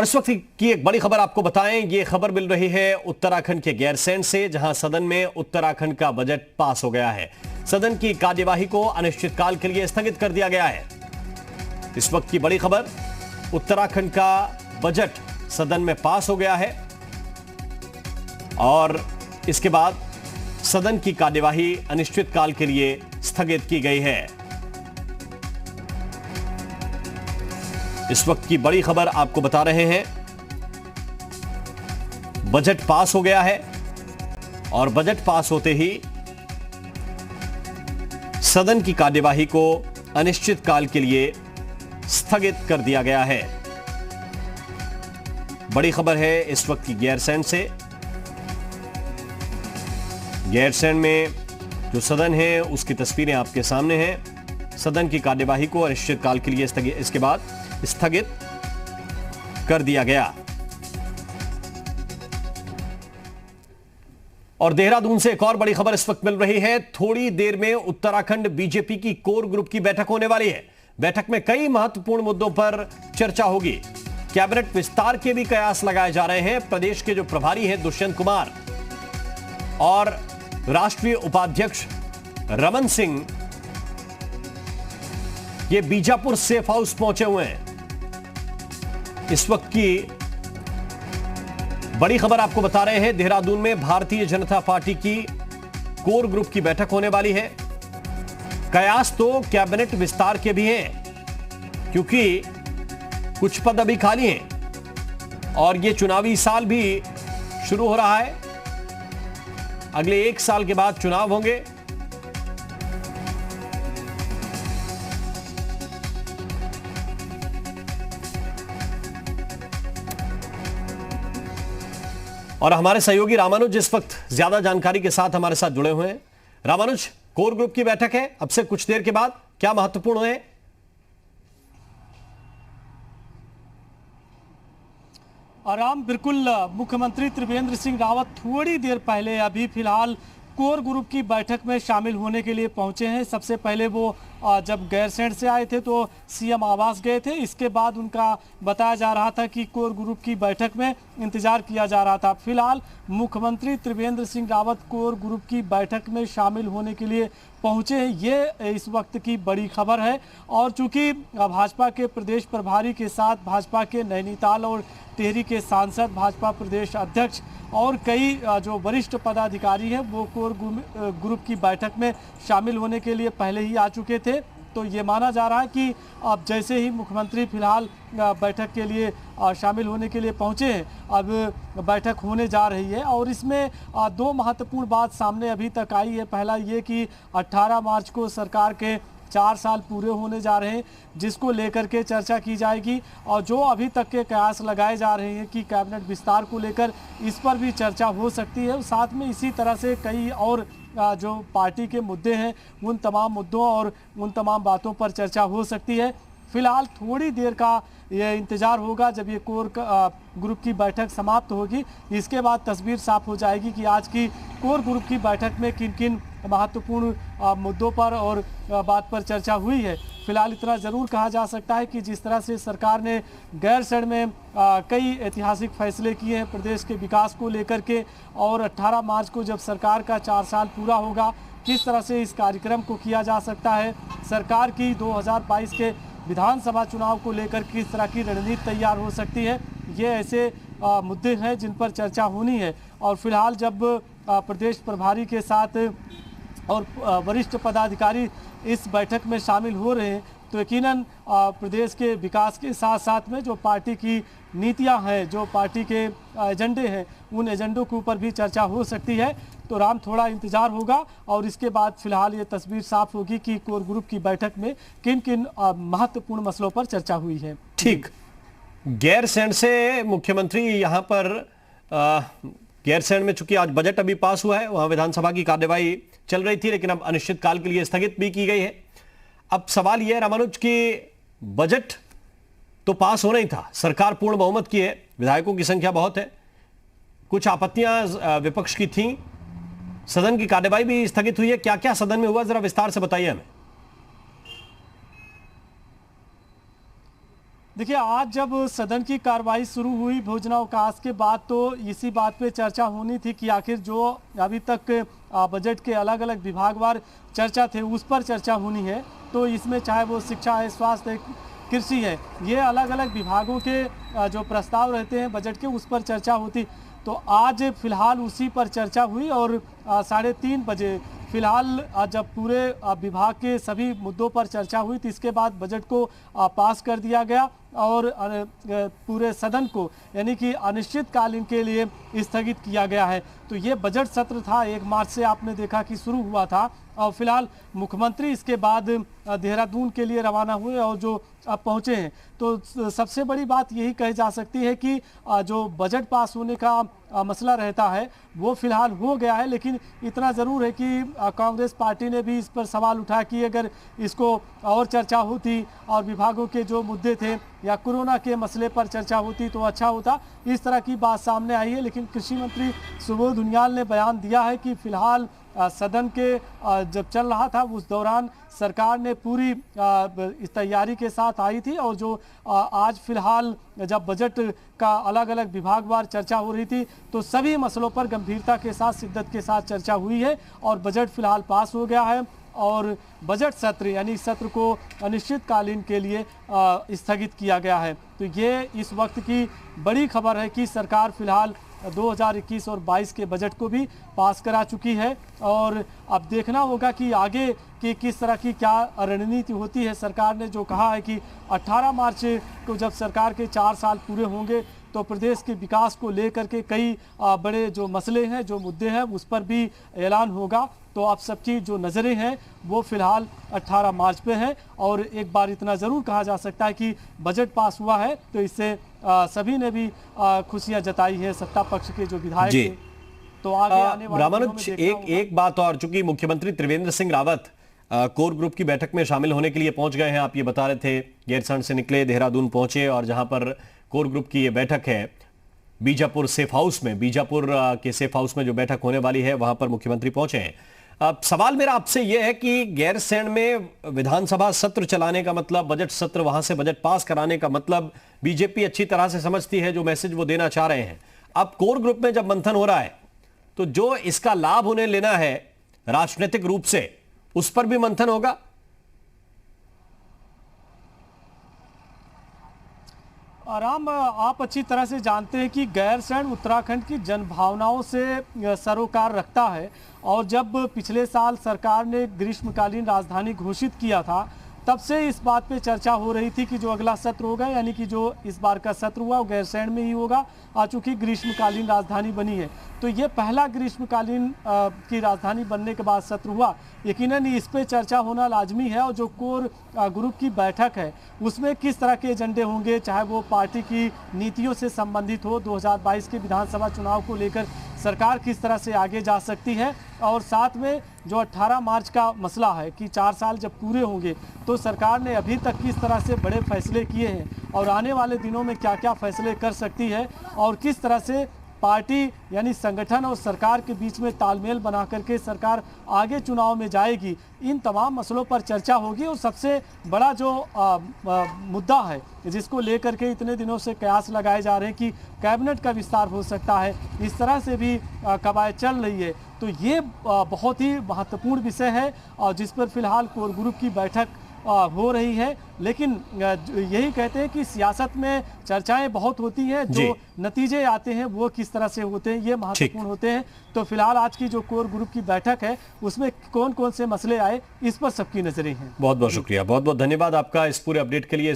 और इस वक्त की एक बड़ी खबर आपको बताएं। ये खबर मिल रही है उत्तराखंड के गैरसैंण से, जहां सदन में उत्तराखंड का बजट पास हो गया है। सदन की कार्यवाही को अनिश्चितकाल के लिए स्थगित कर दिया गया है। इस वक्त की बड़ी खबर, उत्तराखंड का बजट सदन में पास हो गया है और इसके बाद सदन की कार्यवाही अनिश्चितकाल के लिए स्थगित की गई है। इस वक्त की बड़ी खबर आपको बता रहे हैं, बजट पास हो गया है और बजट पास होते ही सदन की कार्यवाही को अनिश्चितकाल के लिए स्थगित कर दिया गया है। बड़ी खबर है इस वक्त की गैरसैंण से। गैरसैंण में जो सदन है उसकी तस्वीरें आपके सामने हैं। सदन की कार्यवाही को अनिश्चितकाल के लिए इसके बाद स्थगित कर दिया गया। और देहरादून से एक और बड़ी खबर इस वक्त मिल रही है। थोड़ी देर में उत्तराखंड बीजेपी की कोर ग्रुप की बैठक होने वाली है। बैठक में कई महत्वपूर्ण मुद्दों पर चर्चा होगी। कैबिनेट विस्तार के भी कयास लगाए जा रहे हैं। प्रदेश के जो प्रभारी हैं दुष्यंत कुमार और राष्ट्रीय उपाध्यक्ष रमन सिंह, ये बीजापुर सेफ हाउस पहुंचे हुए हैं। इस वक्त की बड़ी खबर आपको बता रहे हैं, देहरादून में भारतीय जनता पार्टी की कोर ग्रुप की बैठक होने वाली है। कयास तो कैबिनेट विस्तार के भी हैं, क्योंकि कुछ पद अभी खाली हैं और ये चुनावी साल भी शुरू हो रहा है। अगले 1 साल के बाद चुनाव होंगे। और हमारे सहयोगी रामानुज इस वक्त ज्यादा जानकारी के साथ हमारे साथ जुड़े हुए हैं। रामानुज, कोर ग्रुप की बैठक है अब से कुछ देर के बाद, क्या महत्वपूर्ण है? आराम बिल्कुल, मुख्यमंत्री त्रिवेंद्र सिंह रावत थोड़ी देर पहले अभी फिलहाल कोर ग्रुप की बैठक में शामिल होने के लिए पहुंचे हैं। सबसे पहले वो जब गैरसैंण से आए थे तो सीएम आवास गए थे। इसके बाद उनका बताया जा रहा था कि कोर ग्रुप की बैठक में इंतजार किया जा रहा था। फिलहाल मुख्यमंत्री त्रिवेंद्र सिंह रावत कोर ग्रुप की बैठक में शामिल होने के लिए पहुंचे हैं, ये इस वक्त की बड़ी खबर है। और चूंकि भाजपा के प्रदेश प्रभारी के साथ भाजपा के नैनीताल और टिहरी के सांसद, भाजपा प्रदेश अध्यक्ष और कई जो वरिष्ठ पदाधिकारी हैं वो कोर ग्रुप की बैठक में शामिल होने के लिए पहले ही आ चुके थे। तो ये माना जा रहा है कि अब जैसे ही मुख्यमंत्री फिलहाल बैठक के लिए शामिल होने के लिए पहुंचे हैं, अब बैठक होने जा रही है। और इसमें 2 महत्वपूर्ण बात सामने अभी तक आई है। पहला ये कि 18 मार्च को सरकार के 4 साल पूरे होने जा रहे हैं, जिसको लेकर के चर्चा की जाएगी। और जो अभी तक के कयास लगाए जा रहे हैं कि कैबिनेट विस्तार को लेकर, इस पर भी चर्चा हो सकती है। साथ में इसी तरह से कई और जो पार्टी के मुद्दे हैं उन तमाम मुद्दों और उन तमाम बातों पर चर्चा हो सकती है। फिलहाल थोड़ी देर का ये इंतज़ार होगा जब ये कोर ग्रुप की बैठक समाप्त होगी। इसके बाद तस्वीर साफ हो जाएगी कि आज की कोर ग्रुप की बैठक में किन किन महत्वपूर्ण मुद्दों पर और बात पर चर्चा हुई है। फिलहाल इतना ज़रूर कहा जा सकता है कि जिस तरह से सरकार ने गैरसैंण में कई ऐतिहासिक फैसले किए हैं प्रदेश के विकास को लेकर के, और 18 मार्च को जब सरकार का 4 साल पूरा होगा, किस तरह से इस कार्यक्रम को किया जा सकता है, सरकार की 2022 के विधानसभा चुनाव को लेकर किस तरह की रणनीति तैयार हो सकती है, ये ऐसे मुद्दे हैं जिन पर चर्चा होनी है। और फिलहाल जब प्रदेश प्रभारी के साथ और वरिष्ठ पदाधिकारी इस बैठक में शामिल हो रहे हैं, तो यकीनन प्रदेश के विकास के साथ साथ में जो पार्टी की नीतियां हैं, जो पार्टी के एजेंडे हैं, उन एजेंडों के ऊपर भी चर्चा हो सकती है। तो राम, थोड़ा इंतजार होगा और इसके बाद फिलहाल ये तस्वीर साफ होगी कि कोर ग्रुप की बैठक में किन किन महत्वपूर्ण मसलों पर चर्चा हुई है। ठीक, गैरसैंण से मुख्यमंत्री यहाँ पर गैरसैंण में चूंकि आज बजट अभी पास हुआ है, वहां विधानसभा की कार्यवाही चल रही थी, लेकिन अब अनिश्चितकाल के लिए स्थगित भी की गई है। अब सवाल यह है रामानुज कि बजट तो पास होना ही था, सरकार पूर्ण बहुमत की है, विधायकों की संख्या बहुत है, कुछ आपत्तियां विपक्ष की थीं, सदन की कार्यवाही भी स्थगित हुई है। क्या क्या सदन में हुआ, जरा विस्तार से बताइए हमें। देखिए, आज जब सदन की कार्रवाई शुरू हुई भोजनावकाश के बाद, तो इसी बात पे चर्चा होनी थी कि आखिर जो अभी तक बजट के अलग अलग विभागवार चर्चा थे उस पर चर्चा होनी है। तो इसमें चाहे वो शिक्षा है, स्वास्थ्य है, कृषि है, ये अलग अलग विभागों के जो प्रस्ताव रहते हैं बजट के, उस पर चर्चा होती। तो आज फिलहाल उसी पर चर्चा हुई और 3:30 बजे फिलहाल जब पूरे विभाग के सभी मुद्दों पर चर्चा हुई तो इसके बाद बजट को पास कर दिया गया और पूरे सदन को यानी कि अनिश्चितकालीन के लिए स्थगित किया गया है। तो ये बजट सत्र था, 1 मार्च से आपने देखा कि शुरू हुआ था और फिलहाल मुख्यमंत्री इसके बाद देहरादून के लिए रवाना हुए और जो अब पहुंचे हैं। तो सबसे बड़ी बात यही कही जा सकती है कि जो बजट पास होने का मसला रहता है वो फिलहाल हो गया है, लेकिन इतना ज़रूर है कि कांग्रेस पार्टी ने भी इस पर सवाल उठाया कि अगर इसको और चर्चा होती और विभागों के जो मुद्दे थे या कोरोना के मसले पर चर्चा होती तो अच्छा होता। इस तरह की बात सामने आई है, लेकिन कृषि मंत्री सुबोध उनियाल ने बयान दिया है कि फिलहाल सदन के जब चल रहा था उस दौरान सरकार ने पूरी इस तैयारी के साथ आई थी और जो आज फिलहाल जब बजट का अलग अलग विभागवार चर्चा हो रही थी तो सभी मसलों पर गंभीरता के साथ, शिद्दत के साथ चर्चा हुई है और बजट फिलहाल पास हो गया है और बजट सत्र यानी सत्र को अनिश्चितकालीन के लिए स्थगित किया गया है। तो ये इस वक्त की बड़ी खबर है कि सरकार फिलहाल 2021 और 22 के बजट को भी पास करा चुकी है और अब देखना होगा कि आगे की किस तरह की क्या रणनीति होती है। सरकार ने जो कहा है कि 18 मार्च को जब सरकार के 4 साल पूरे होंगे तो प्रदेश के विकास को लेकर के कई बड़े जो मसले हैं, जो मुद्दे हैं, उस पर भी ऐलान होगा। तो अब सबकी जो नज़रें हैं वो फिलहाल 18 मार्च पे हैं और एक बार इतना ज़रूर कहा जा सकता है कि बजट पास हुआ है तो इससे सभी ने भी खुशियां जताई है, सत्ता पक्ष के जो विधायक थे। तो आगे आने वाले रामानुज, एक बात और, चूंकि मुख्यमंत्री त्रिवेंद्र सिंह रावत कोर ग्रुप की बैठक में शामिल होने के लिए पहुंच गए हैं, आप ये बता रहे थे, गैरसैंण से निकले, देहरादून पहुंचे और जहां पर कोर ग्रुप की ये बैठक है बीजापुर सेफ हाउस में, बीजापुर के सेफ हाउस में जो बैठक होने वाली है वहां पर मुख्यमंत्री पहुंचे हैं। अब सवाल मेरा आपसे यह है कि गैरसैंण में विधानसभा सत्र चलाने का मतलब, बजट सत्र, वहां से बजट पास कराने का मतलब बीजेपी अच्छी तरह से समझती है जो मैसेज वो देना चाह रहे हैं। अब कोर ग्रुप में जब मंथन हो रहा है तो जो इसका लाभ उन्हें लेना है राजनीतिक रूप से, उस पर भी मंथन होगा। आराम, आप अच्छी तरह से जानते हैं कि गैरसैंण उत्तराखंड की जनभावनाओं से सरोकार रखता है और जब पिछले साल सरकार ने ग्रीष्मकालीन राजधानी घोषित किया था तब से इस बात पे चर्चा हो रही थी कि जो अगला सत्र होगा यानी कि जो इस बार का सत्र हुआ वो गैरसैंण में ही होगा, चूंकि ग्रीष्मकालीन राजधानी बनी है। तो ये पहला ग्रीष्मकालीन की राजधानी बनने के बाद सत्र हुआ, यकीनन इस पे चर्चा होना लाजमी है। और जो कोर ग्रुप की बैठक है उसमें किस तरह के एजेंडे होंगे, चाहे वो पार्टी की नीतियों से संबंधित हो, 2022 के विधानसभा चुनाव को लेकर सरकार किस तरह से आगे जा सकती है, और साथ में जो 18 मार्च का मसला है कि 4 साल जब पूरे होंगे तो सरकार ने अभी तक किस तरह से बड़े फैसले किए हैं और आने वाले दिनों में क्या क्या फैसले कर सकती है और किस तरह से पार्टी यानी संगठन और सरकार के बीच में तालमेल बना करके सरकार आगे चुनाव में जाएगी। इन तमाम मसलों पर चर्चा होगी और सबसे बड़ा जो मुद्दा है जिसको लेकर के इतने दिनों से कयास लगाए जा रहे हैं कि कैबिनेट का विस्तार हो सकता है, इस तरह से भी कवायद चल रही है। तो ये बहुत ही महत्वपूर्ण विषय है और जिस पर फिलहाल कोर ग्रुप की बैठक हो रही है। लेकिन यही कहते हैं कि सियासत में चर्चाएं बहुत होती हैं, जो नतीजे आते हैं वो किस तरह से होते हैं ये महत्वपूर्ण होते हैं। तो फिलहाल आज की जो कोर ग्रुप की बैठक है उसमें कौन कौन से मसले आए इस पर सबकी नजरें हैं। बहुत बहुत शुक्रिया, बहुत बहुत धन्यवाद आपका इस पूरे अपडेट के लिए।